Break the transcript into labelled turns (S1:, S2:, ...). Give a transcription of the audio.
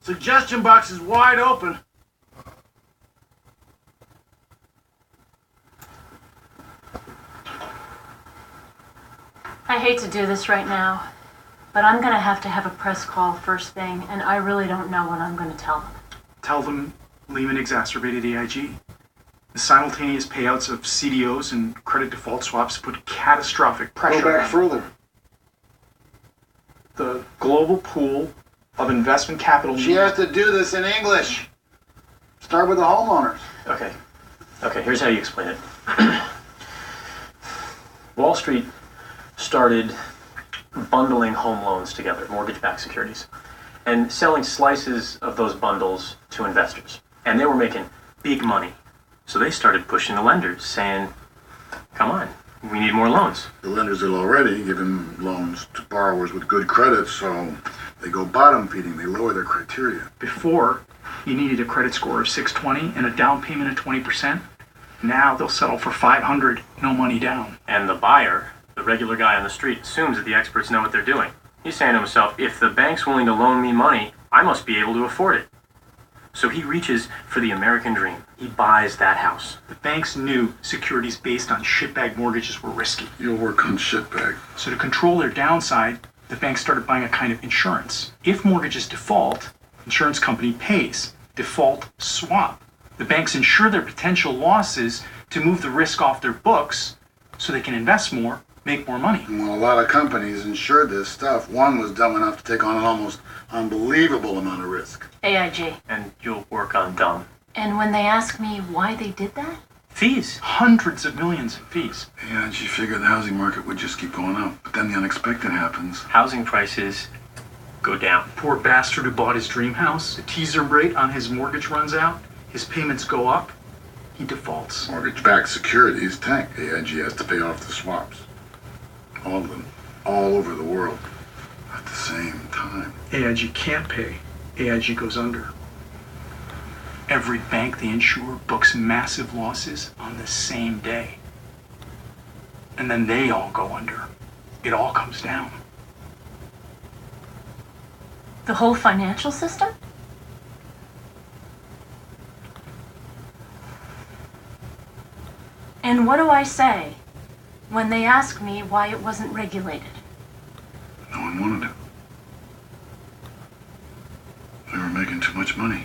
S1: Suggestion box is wide open.
S2: I hate to do this right now, but I'm gonna have to have a press call first thing, and I really don't know what I'm gonna tell them.
S3: Tell them Lehman exacerbated AIG. The simultaneous payouts of CDOs and credit default swaps put catastrophic pressure
S4: Go back
S3: on
S4: further.
S3: the global pool of investment capital.
S4: She has to do this in English. Start with the homeowners.
S5: Okay, here's how you explain it. Wall Street started bundling home loans together, mortgage-backed securities, and selling slices of those bundles to investors. And they were making big money. So they started pushing the lenders, saying, come on, we need more loans.
S6: The lenders had already given loans to borrowers with good credit, so they go bottom feeding. They lower their criteria.
S3: Before, you needed a credit score of 620 and a down payment of 20%. Now they'll settle for 500, no money down.
S5: And the buyer, the regular guy on the street, assumes that the experts know what they're doing. He's saying to himself, if the bank's willing to loan me money, I must be able to afford it. So he reaches for the American dream. He buys that house.
S3: The banks knew securities based on shitbag mortgages were risky.
S6: You'll work on shitbag.
S3: So to control their downside, the banks started buying a kind of insurance. If mortgages default, insurance company pays. Default swap. The banks insure their potential losses to move the risk off their books so they can invest more, make more money.
S6: And when a lot of companies insured this stuff, one was dumb enough to take on an almost unbelievable amount of risk.
S2: AIG.
S5: And you'll work on dumb.
S2: And when they ask me why they did that,
S5: Fees.
S3: Hundreds of millions in fees.
S6: Yeah, and she figured the housing market would just keep going up. But then the unexpected happens.
S5: Housing prices go down.
S3: Poor bastard who bought his dream house. The teaser rate on his mortgage runs out. His payments go up. He defaults.
S6: Mortgage-backed securities tank. AIG has to pay off the swaps. All of them. All over the world. At the same time.
S3: AIG can't pay. AIG goes under. Every bank they insure books massive losses on the same day. And then they all go under. It all comes down.
S2: the whole financial system? And what do I say when they ask me why it wasn't regulated?
S6: No one wanted it. They were making too much money.